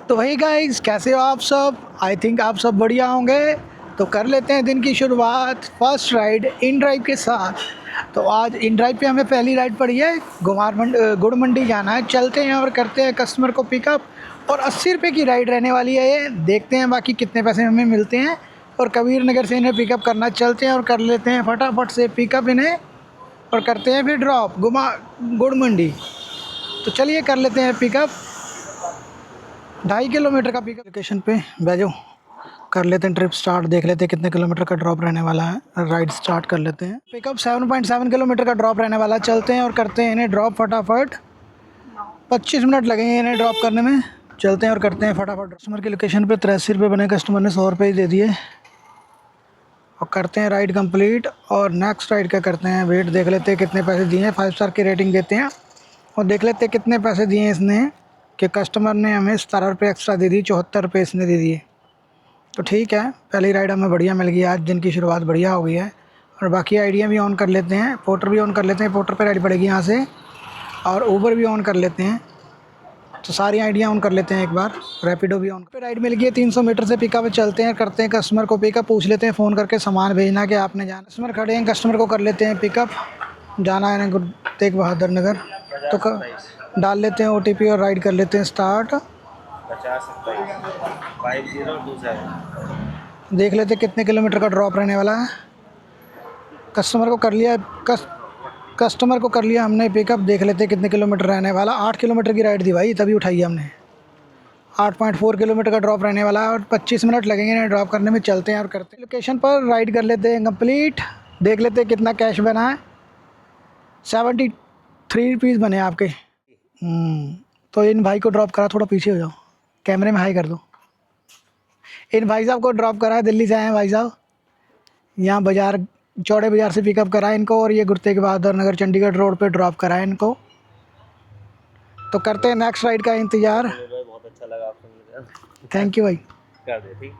तो वही गाइस, कैसे हो आप सब? आई थिंक आप सब बढ़िया होंगे। तो कर लेते हैं दिन की शुरुआत फर्स्ट राइड इन ड्राइव के साथ। तो आज इन ड्राइव पे हमें पहली राइड पड़ी है, गुड़ मंडी जाना है। चलते हैं और करते हैं कस्टमर को पिकअप। और 80 रुपये की राइड रहने वाली है ये। देखते हैं बाकी कितने पैसे हमें मिलते हैं। और कबीर नगर से इन्हें पिकअप करना, चलते हैं और कर लेते हैं फटाफट से पिकअप इन्हें, और करते हैं फिर ड्रॉप गुड़ मंडी। तो चलिए कर लेते हैं पिकअप। 2.5 किलोमीटर का पिकअप लोकेशन पे बैजो। कर लेते हैं ट्रिप स्टार्ट, देख लेते हैं कितने किलोमीटर का ड्रॉप रहने वाला है। राइड स्टार्ट कर लेते हैं। पिकअप 7.7 किलोमीटर का ड्रॉप रहने वाला है। चलते हैं और करते हैं इन्हें ड्रॉप फटाफट। 25 मिनट लगेंगे इन्हें ड्रॉप करने में। चलते हैं और करते हैं फटाफट। कस्टमर की लोकेशन पे 83 रुपये बने, कस्टमर ने 100 रुपये ही दे दिए। और करते हैं राइड कंप्लीट। और नेक्स्ट राइड का करते हैं वेट, देख लेते हैं कितने पैसे दिए हैं। 5 स्टार की रेटिंग देते हैं और देख लेते हैं कितने पैसे दिए हैं इसने। कि कस्टमर ने हमें 17 रुपये एक्स्ट्रा दे दी, 74 रुपये इसने दे दिए। तो ठीक है, पहली राइड हमें बढ़िया मिल गई। आज दिन की शुरुआत बढ़िया हो गई है। और बाकी आइडिया भी ऑन कर लेते हैं, पोर्टर भी ऑन कर लेते हैं। पोर्टर पे राइड पड़ेगी यहाँ से। और ऊबर भी ऑन कर लेते हैं। तो सारी आइडिया ऑन कर लेते हैं एक बार। रैपिडो भी ऑन पे राइड मिल गई है 300 मीटर से। पिकअप चलते हैं, करते हैं कस्टमर को पिकअप। पूछ लेते हैं फ़ोन करके सामान भेजना कि आपने जाना। कस्टमर खड़े हैं, कस्टमर को कर लेते हैं पिकअप। जाना है गुरु तेग बहादुर नगर। तो डाल लेते हैं OTP और राइड कर लेते हैं स्टार्ट। 5027 देख लेते हैं कितने किलोमीटर का ड्रॉप रहने वाला है। कस्टमर को कर लिया कस्टमर को कर लिया हमने पिकअप। देख लेते हैं कितने किलोमीटर रहने वाला। 8 किलोमीटर की राइड थी भाई, तभी उठाई हमने। 8.4 किलोमीटर का ड्रॉप रहने वाला है और 25 मिनट लगेंगे इन्हें ड्रॉप करने में। चलते हैं और करते हैं लोकेशन पर राइड कर लेते हैं कंप्लीट। देख लेते हैं कितना कैश बना है। 73 रुपीज़ बने आपके। तो इन भाई को ड्रॉप करा, थोड़ा पीछे हो जाओ, कैमरे में हाई कर दो। इन भाई साहब को ड्रॉप करा है, दिल्ली से आए हैं भाई साहब। यहाँ बाज़ार, चौड़े बाज़ार से पिकअप करा है इनको। और ये गुरु तेग बहादुर नगर चंडीगढ़ रोड पे ड्रॉप करा है इनको। तो करते हैं नेक्स्ट राइड का इंतज़ार। बहुत अच्छा लगा आपसे मिलकर। थैंक यू भाई। कर दे ठीक।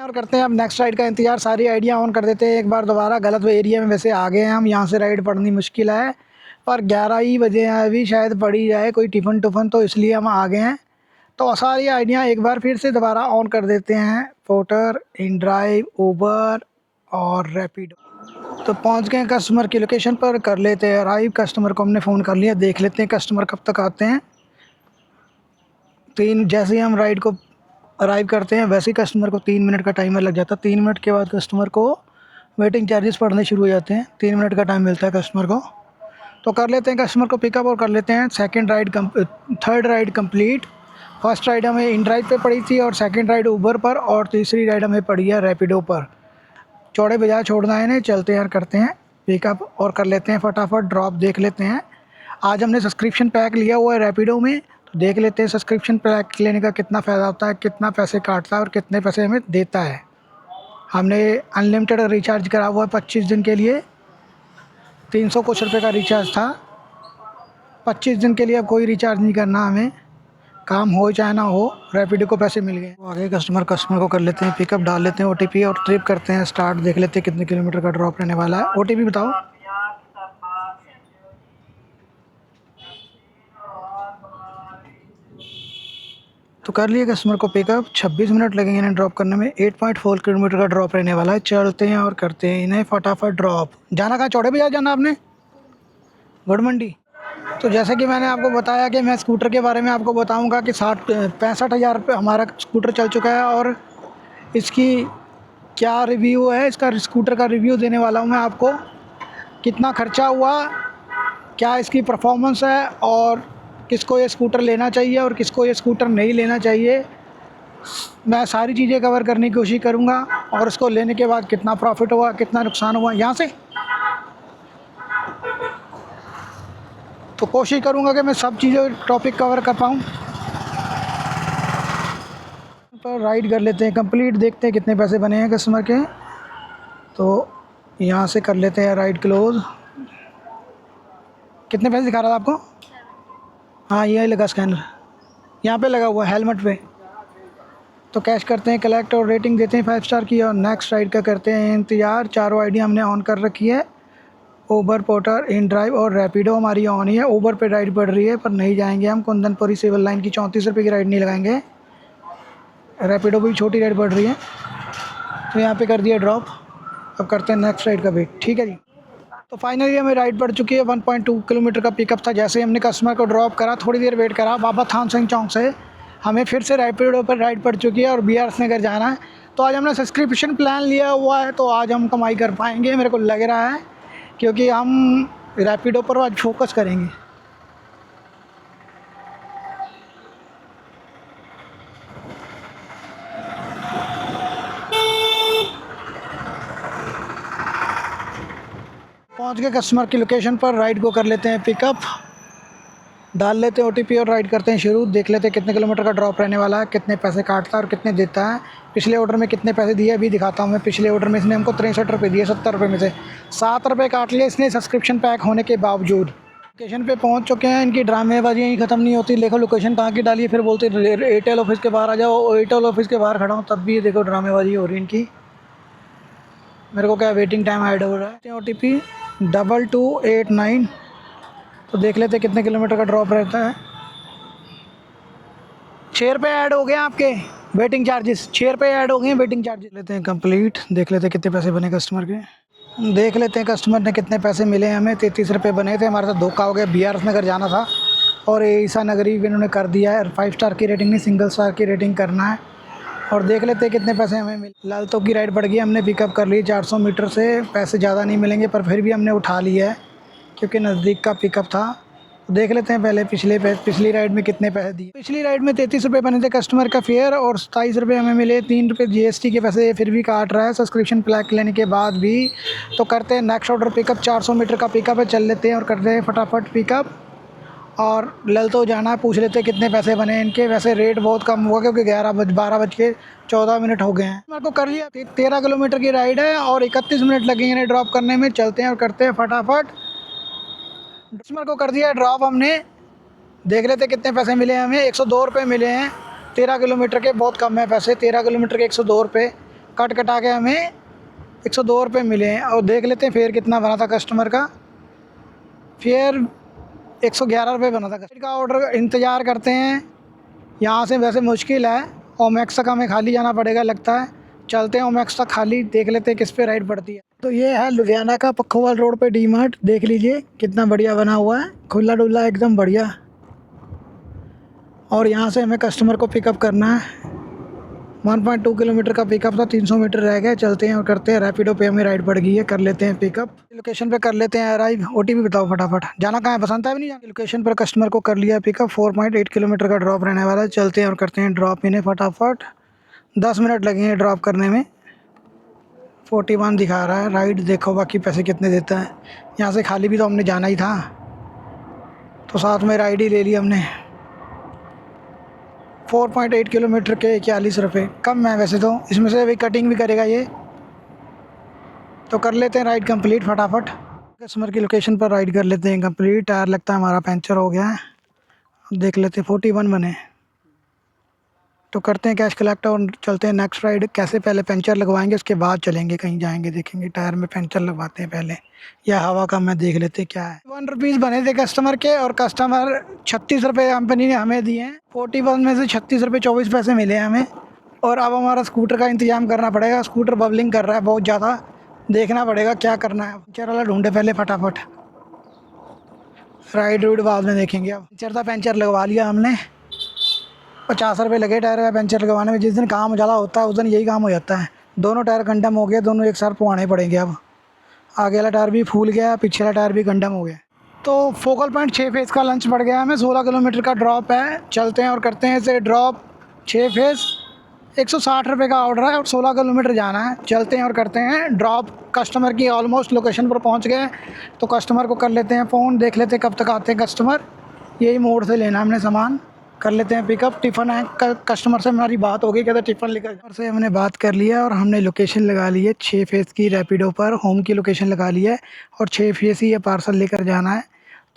और करते हैं अब नेक्स्ट राइड का इंतज़ार। सारी आइडिया ऑन कर देते हैं एक बार दोबारा। गलत एरिया में वैसे आ गए हैं हम, यहाँ से राइड पढ़नी मुश्किल है। पर 11 ही बजे हैं अभी, शायद पड़ी जाए कोई टिफ़न टुफ़न, तो इसलिए हम आ गए हैं। तो सारी आइडिया एक बार फिर से दोबारा ऑन कर देते हैं। पोर्टर, इन ड्राइव, ऊबर और रैपिडो। तो पहुंच गए कस्टमर की लोकेशन पर। कर लेते हैं अराइव। कस्टमर को हमने फ़ोन कर लिया, देख लेते हैं कस्टमर कब तक आते हैं। जैसे ही हम राइड को अराइव करते हैं वैसे ही कस्टमर को 3 मिनट का टाइमर लग जाता है। 3 मिनट के बाद कस्टमर को वेटिंग चार्जेस पड़ने शुरू हो जाते हैं। 3 मिनट का टाइम मिलता है कस्टमर को। तो कर लेते हैं कस्टमर को पिकअप और कर लेते हैं third ride complete. First ride हमें इन ड्राइव पे पड़ी थी और सेकंड राइड ऊबर पर और तीसरी राइड हमें पड़ी है रैपिडो पर। चौड़े बाजार छोड़ना है इन्हें। चलते हैं, करते हैं पिकअप और कर लेते हैं फटाफट ड्रॉप। देख लेते हैं, आज हमने सब्सक्रिप्शन पैक लिया हुआ है रैपिडो में। तो देख लेते हैं सब्सक्रिप्शन पैक लेने का कितना फ़ायदा होता है, कितना पैसे काटता है और कितने पैसे हमें देता है। हमने अनलिमिटेड रिचार्ज करा हुआ है 25 दिन के लिए। 300 कुछ रुपये का रिचार्ज था। 25 दिन के लिए अब कोई रिचार्ज नहीं करना हमें, काम हो चाहे ना हो। रैपिडो को पैसे मिल गए। आगे कस्टमर को कर लेते हैं पिकअप, डाल लेते हैं OTP और ट्रिप करते हैं स्टार्ट। देख लेते हैं कितने किलोमीटर का ड्रॉप रहने वाला है। OTP बताओ। तो कर लिए कस्टमर को पिकअप। 26 मिनट लगेंगे इन्हें ड्रॉप करने में। 8.4 किलोमीटर का ड्रॉप रहने वाला है। चलते हैं और करते हैं इन्हें फटाफट ड्रॉप। जाना कहाँ? चौड़े बाजार जाना आपने, गुड़ मंडी। तो जैसे कि मैंने आपको बताया कि मैं स्कूटर के बारे में आपको बताऊंगा कि 65 हज़ार रुपये हमारा स्कूटर चल चुका है। और इसकी क्या रिव्यू है, इसका स्कूटर का रिव्यू देने वाला हूं मैं आपको। कितना खर्चा हुआ, क्या इसकी परफॉर्मेंस है, और किसको ये स्कूटर लेना चाहिए और किसको ये स्कूटर नहीं लेना चाहिए। मैं सारी चीज़ें कवर करने की कोशिश करूँगा। और इसको लेने के बाद कितना प्रॉफिट हुआ, कितना नुकसान हुआ, यहाँ से तो कोशिश करूँगा कि मैं सब चीज़ें टॉपिक कवर कर पाऊँ। पर राइड कर लेते हैं कंप्लीट, देखते हैं कितने पैसे बने हैं कस्टमर के। तो यहाँ से कर लेते हैं राइड क्लोज। कितने पैसे दिखा रहा था आपको? हाँ, ये लगा स्कैनर, यहाँ पे लगा हुआ है हेलमेट पे। तो कैश करते हैं कलेक्ट और रेटिंग देते हैं 5 स्टार की। और नेक्स्ट राइड का करते हैं इंतज़ार। चारों आइडिया हमने ऑन कर रखी है। ऊबर पोर्टर, इन ड्राइव और रैपिडो हमारी ऑन ही है। ऊबर पे राइड पड़ रही है पर नहीं जाएंगे हम। कुंदनपुरी सिविल लाइन की 34 रुपये की राइड नहीं लगाएंगे। रैपिडो भी छोटी राइड पड़ रही है तो यहाँ पे कर दिया ड्रॉप। अब करते हैं नेक्स्ट राइड का वेट। ठीक है जी। तो फाइनली हमें राइड पड़ चुकी है। 1.2 किलोमीटर का पिकअप था। जैसे ही हमने कस्टमर को ड्रॉप करा, थोड़ी देर वेट करा, बाबा थान सिंह चौक से हमें फिर से रैपिडो पर राइड पड़ चुकी है और BRS नगर जाना है। तो आज हमने सब्सक्रिप्शन प्लान लिया हुआ है तो आज हम कमाई कर पाएंगे मेरे को लग रहा है, क्योंकि हम रैपिडो पर आज फोकस करेंगे। पहुंच गए कस्टमर की लोकेशन पर। राइड को कर लेते हैं पिकअप, डाल लेते हैं OTP और राइड करते हैं शुरू। देख लेते हैं कितने किलोमीटर का ड्रॉप रहने वाला है, कितने पैसे काटता है और कितने देता है। पिछले ऑर्डर में कितने पैसे दिए अभी दिखाता हूँ मैं। पिछले ऑर्डर में इसने हमको 63 रुपये दिए। 70 रुपये में से 7 रुपये काट लिए इसने सब्सक्रिप्शन पैक होने के बावजूद। लोकेशन पे पहुंच चुके हैं। इनकी ड्रामेबाजी यहीं ख़त्म नहीं होती। देखो लोकेशन कहाँ की डाली है, फिर बोलते एयरटेल ऑफिस के बाहर आ जाओ। एयरटेल ऑफिस के बाहर खड़ा हूँ तब भी देखो ड्रामेबाजी हो रही है इनकी। मेरे को क्या वेटिंग टाइम ऐड हो रहा है। OTP 2289। तो देख लेते कितने किलोमीटर का ड्रॉप रहता है। 6 रुपये ऐड हो गए आपके वेटिंग चार्जेस। 6 रुपये ऐड हो गए वेटिंग चार्जेस। लेते हैं कंप्लीट। देख लेते कितने पैसे बने कस्टमर के। देख लेते हैं कस्टमर ने कितने पैसे मिले हमें। 33 रुपये बने थे। हमारे साथ धोखा हो गया। BRS नगर जाना था और ईसा नगरी इन्होंने कर दिया है। 5 स्टार की रेटिंग नहीं, सिंगल स्टार की रेटिंग करना है। और देख लेते हैं कितने पैसे हमें मिले। लालतो की राइड पड़ गई। हमने पिकअप कर ली 400 मीटर से। पैसे ज़्यादा नहीं मिलेंगे पर फिर भी हमने उठा लिया है क्योंकि नज़दीक का पिकअप था। देख लेते हैं पहले पिछली राइड में कितने पैसे दिए। पिछली राइड में 33 रुपये बने थे कस्टमर का फेयर और 27 रुपये हमें मिले। 3 रुपये GST के पैसे फिर भी काट रहा है सब्सक्रिप्शन प्लान लेने के बाद भी। तो करते हैं नेक्स्ट ऑर्डर पिकअप। 400 मीटर का पिकअप है, चल लेते हैं और करते हैं फटाफट पिकअप। और ललतो जाना है, पूछ लेते हैं कितने पैसे बने इनके। वैसे रेट बहुत कम हुआ क्योंकि 12 बज के 14 मिनट हो गए हैं। मेरे को कर लिया। 13 किलोमीटर की राइड है और 31 मिनट लगेंगे इन्हें ड्रॉप करने में। चलते हैं और करते हैं फटाफट। कस्टमर को कर दिया ड्रॉप हमने। देख लेते कितने पैसे मिले हमें। 102 रुपये मिले हैं 13 किलोमीटर के। बहुत कम है पैसे। 13 किलोमीटर के 102 रुपये कट कटा के हमें 102 रुपये मिले हैं। और देख लेते हैं फेयर कितना बना था कस्टमर का। फेयर 111 रुपये बना था। कस्टमर का ऑर्डर इंतज़ार करते हैं। यहाँ से वैसे मुश्किल है, ओमेक्स तक हमें खाली जाना पड़ेगा लगता है। चलते हैं ओमेक्स तक खाली। देख लेते हैं किस पे राइड पड़ती है। तो ये है लुधियाना का पखोवाल रोड पे डीमार्ट। देख लीजिए कितना बढ़िया बना हुआ है, खुला डुल्ला एकदम बढ़िया। और यहाँ से हमें कस्टमर को पिकअप करना है। 1.2 किलोमीटर का पिकअप था, 300 मीटर रह गए। चलते हैं और करते हैं। रैपिडो पे हमें राइड पड़ गई है, कर लेते हैं पिकअप। लोकेशन पे कर लेते हैं अराइव। OTP बताओ फटाफट। जाना कहाँ है, बसंत है भी नहीं जाना। लोकेशन पर कस्टमर को कर लिया पिकअप। 4.8 किलोमीटर का ड्रॉप रहने वाला है। चलते हैं और करते हैं ड्रॉप इन्हें फटाफट। 10 मिनट लगेंगे ड्रॉप करने में। 41 दिखा रहा है। राइड देखो बाकी पैसे कितने देता है। यहाँ से खाली भी तो हमने जाना ही था तो साथ में राइड ही ले ली हमने। 4.8 किलोमीटर के 41 रुपये कम है वैसे तो। इसमें से अभी कटिंग भी करेगा ये। तो कर लेते हैं राइड कंप्लीट फटाफट। कस्टमर की लोकेशन पर राइड कर लेते हैं कंप्लीट। टायर लगता है हमारा पंचर हो गया है। देख लेते हैं 41 बने। तो करते हैं कैश कलेक्ट और चलते हैं नेक्स्ट राइड। कैसे पहले पंचर लगवाएंगे उसके बाद चलेंगे कहीं जाएंगे। देखेंगे टायर में पंचर लगवाते हैं पहले या हवा का मैं देख लेते क्या है। 1 रुपीज़ बने थे कस्टमर के और कस्टमर 36 रुपये कंपनी ने हमें दिए हैं। 41 में से 36 रुपये 24 पैसे मिले हैं हमें। और अब हमारा स्कूटर का इंतजाम करना पड़ेगा। स्कूटर बबलिंग कर रहा है बहुत ज़्यादा। देखना पड़ेगा क्या करना है। पंचर वाला ढूंढे पहले फटाफट। राइड रूड बाद में देखेंगे। अब पंचर लगवा लिया हमने। 50 रुपये लगे टायर का पंचर लगवाने में। जिस दिन काम ज़्यादा होता है उस दिन यही काम हो जाता है। दोनों टायर कंडम हो गए, दोनों एक साथ पवाने पड़ेंगे। अब आगे वाला टायर भी फूल गया, पीछे वाला टायर भी कंडम हो गया। तो फोकल पॉइंट 6 फेज़ का लंच पड़ गया हमें। 16 किलोमीटर का ड्रॉप है। चलते हैं और करते हैं इसे ड्रॉप। 6 फेज़ 160 रुपये का ऑर्डर है और 16 किलोमीटर जाना है। चलते हैं और करते हैं ड्रॉप। कस्टमर की ऑलमोस्ट लोकेशन पर पहुंच गए। तो कस्टमर को कर लेते हैं फ़ोन। देख लेते हैं कब तक आते हैं कस्टमर। यही मोड़ से लेना हमने सामान। कर लेते हैं पिकअप। टिफ़न है। कस्टमर से हमारी बात हो गई, कहते टिफ़न लेकर से हमने बात कर लिया और हमने लोकेशन लगा ली है 6 फेज़ की रैपिडो पर। होम की लोकेशन लगा ली है और 6 फेज़ ही ये पार्सल लेकर जाना है।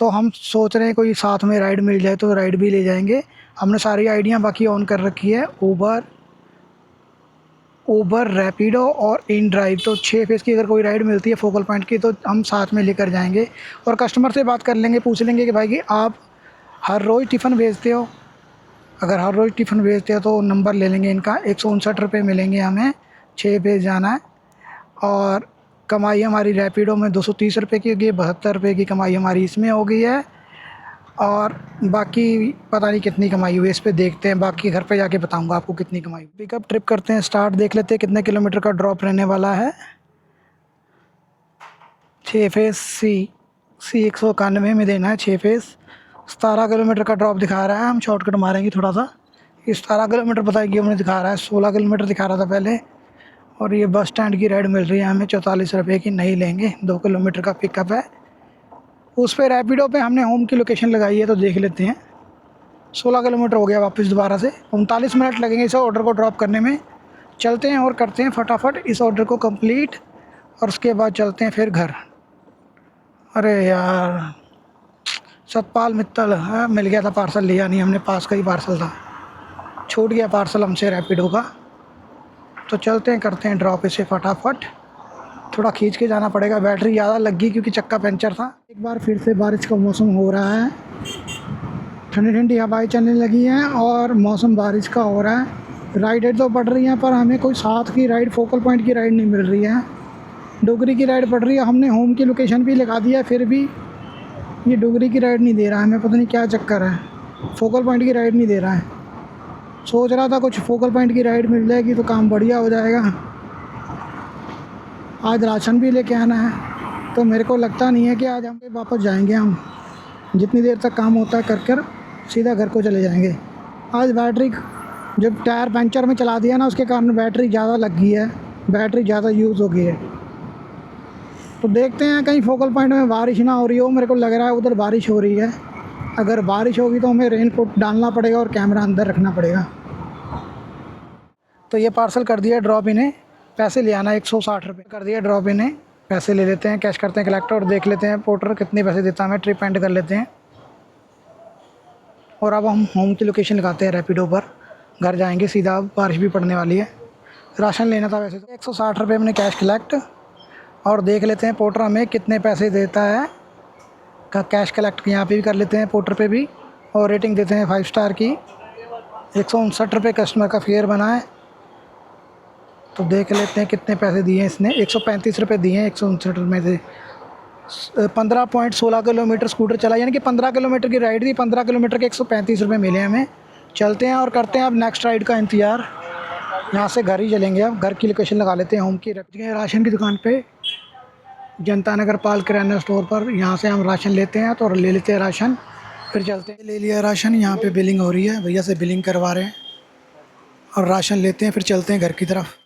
तो हम सोच रहे हैं कोई साथ में राइड मिल जाए तो राइड भी ले जाएंगे। हमने सारी आइडिया बाकी ऑन कर रखी है। ऊबर, उबर, रैपिडो और इन ड्राइव। तो 6 फेज़ की अगर कोई राइड मिलती है फोकल पॉइंट की तो हम साथ में लेकर जाएंगे और कस्टमर से बात कर लेंगे, पूछ लेंगे कि भाई कि आप हर रोज़ टिफ़िन भेजते हो। अगर हर रोज़ टिफ़िन भेजते हो तो नंबर ले लेंगे इनका। 159 रुपये मिलेंगे हमें, 6 फेज़ जाना है। और कमाई हमारी रैपिडो में 230 रुपये की होगी, 72 रुपये की कमाई हमारी इसमें हो गई है। और बाकी पता नहीं कितनी कमाई हुई, इस पे देखते हैं, बाकी घर पे जाके बताऊंगा आपको कितनी कमाई। पिकअप ट्रिप करते हैं स्टार्ट, देख लेते हैं कितने किलोमीटर का ड्रॉप रहने वाला है। 6 फेज़ सी 191 में देना है, 6 फेज़। 17 किलोमीटर का ड्रॉप दिखा रहा है, हम शॉर्टकट मारेंगे थोड़ा सा। 17 किलोमीटर पता है कि हमने दिखा रहा है, 16 किलोमीटर दिखा रहा था पहले। और ये बस स्टैंड की राइड मिल रही है हमें 44 रुपये की, नहीं लेंगे, 2 किलोमीटर का पिकअप है। उस पर रैपिडो पे हमने होम की लोकेशन लगाई है तो देख लेते हैं। 16 किलोमीटर हो गया वापस दोबारा से, 39 मिनट लगेंगे इस ऑर्डर को ड्रॉप करने में। चलते हैं और करते हैं फटाफट इस ऑर्डर को कंप्लीट और उसके बाद चलते हैं फिर घर। अरे यार, सतपाल मित्तल, हाँ मिल गया था पार्सल, लिया नहीं हमने, पास का ही पार्सल था, छूट गया पार्सल हमसे रैपिडो का। तो चलते हैं, करते हैं ड्रॉप इसे फटाफट। थोड़ा खींच के जाना पड़ेगा, बैटरी ज़्यादा लग गई क्योंकि चक्का पंचर था। एक बार फिर से बारिश का मौसम हो रहा है, ठंडी ठंडी हवाएं चलने लगी हैं और मौसम बारिश का हो रहा है। राइडें तो पड़ रही हैं पर हमें कोई साथ की राइड, फोकल पॉइंट की राइड नहीं मिल रही है। डोगरी की राइड पड़ रही है, हमने होम की लोकेशन भी लगा दिया, फिर भी ये डोगरी की राइड नहीं दे रहा है हमें, पता नहीं क्या चक्कर है, फोकल पॉइंट की राइड नहीं दे रहा है। सोच रहा था कुछ फोकल पॉइंट की राइड मिल जाएगी तो काम बढ़िया हो जाएगा। आज राशन भी लेके आना है तो मेरे को लगता नहीं है कि आज हम वापस जाएंगे। हम जितनी देर तक काम होता है कर कर सीधा घर को चले जाएंगे। आज बैटरी, जब टायर पंचर में चला दिया ना, उसके कारण बैटरी ज़्यादा लग गई है, बैटरी ज़्यादा यूज़ हो गई है। तो देखते हैं कहीं फोकल पॉइंट में बारिश ना हो रही हो, मेरे को लग रहा है उधर बारिश हो रही है। अगर बारिश होगी तो हमें रेनकोट डालना पड़ेगा और कैमरा अंदर रखना पड़ेगा। तो ये पार्सल कर दिया ड्रॉप, इन्हें पैसे ले आना, 160 रुपये कर दिया ड्रॉप, इन्हें पैसे ले लेते हैं, कैश करते हैं कलेक्टर और देख लेते हैं पोर्टर कितने पैसे देता है हमें, ट्रिप एंड कर लेते हैं। और अब हम होम की लोकेशन लगाते हैं रैपिडो पर, घर जाएंगे सीधा, बारिश भी पड़ने वाली है। राशन लेना था वैसे तो, 160 रुपये हमने कैश कलेक्ट और देख लेते हैं पोर्टर हमें कितने पैसे देता है का कैश कलेक्ट। यहाँ पे भी कर लेते हैं पोर्टर पे भी और रेटिंग देते हैं 5 स्टार की। 159 रुपये कस्टमर का फेयर बना है, तो देख लेते हैं कितने पैसे दिए इसने। 135 रुपये दिए हैं 159 में से। 15.16 किलोमीटर स्कूटर चला, यानी कि 15 किलोमीटर की राइड थी, 15 किलोमीटर के 135 रुपये मिले हमें। चलते हैं और करते हैं अब नेक्स्ट राइड का इंतज़ार। यहाँ से घर ही चलेंगे, अब घर की लोकेशन लगा लेते हैं होम की। राशन की दुकान पे, जनता नगर पाल किराना स्टोर पर, यहाँ से हम राशन लेते हैं तो ले लेते हैं राशन, फिर चलते हैं। ले लिया राशन, यहाँ पे बिलिंग हो रही है, भैया से बिलिंग करवा रहे हैं और राशन लेते हैं, फिर चलते हैं घर की तरफ।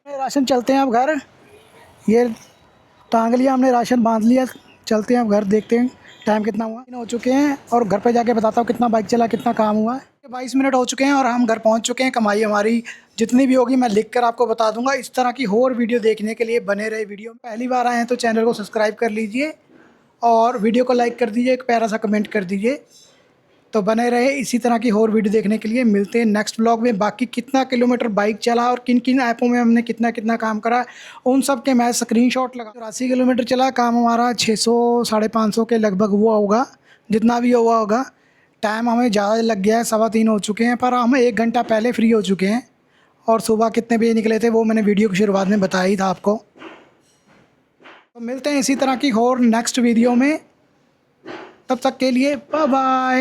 राशन चलते हैं अब घर, ये टांग लिया हमने, राशन बांध लिया, चलते हैं अब घर, देखते हैं टाइम कितना हुआ। हो चुके हैं और घर पे जाके बताता हूँ कितना बाइक चला, कितना काम हुआ है। 22 मिनट हो चुके हैं और हम घर पहुँच चुके हैं। कमाई हमारी जितनी भी होगी मैं लिखकर आपको बता दूंगा। इस तरह की और वीडियो देखने के लिए बने रहे वीडियो। पहली बार आए हैं तो चैनल को सब्सक्राइब कर लीजिए और वीडियो को लाइक कर दीजिए, एक प्यारा सा कमेंट कर दीजिए। तो बने रहे इसी तरह की और वीडियो देखने के लिए। मिलते हैं नेक्स्ट ब्लॉग में। बाकी कितना किलोमीटर बाइक चला और किन किन ऐपों में हमने कितना कितना काम करा, उन सब के मैं स्क्रीनशॉट लगा। 84 किलोमीटर चला, काम हमारा 600 550 के लगभग हुआ होगा, जितना भी हुआ होगा। टाइम हमें ज़्यादा लग गया है, 3:15 हो चुके हैं, पर हम 1 घंटा पहले फ्री हो चुके हैं। और सुबह कितने बजे निकले थे वो मैंने वीडियो की शुरुआत में बताया ही था आपको। तो मिलते हैं इसी तरह की और नेक्स्ट वीडियो में, तब तक के लिए बाय बाय।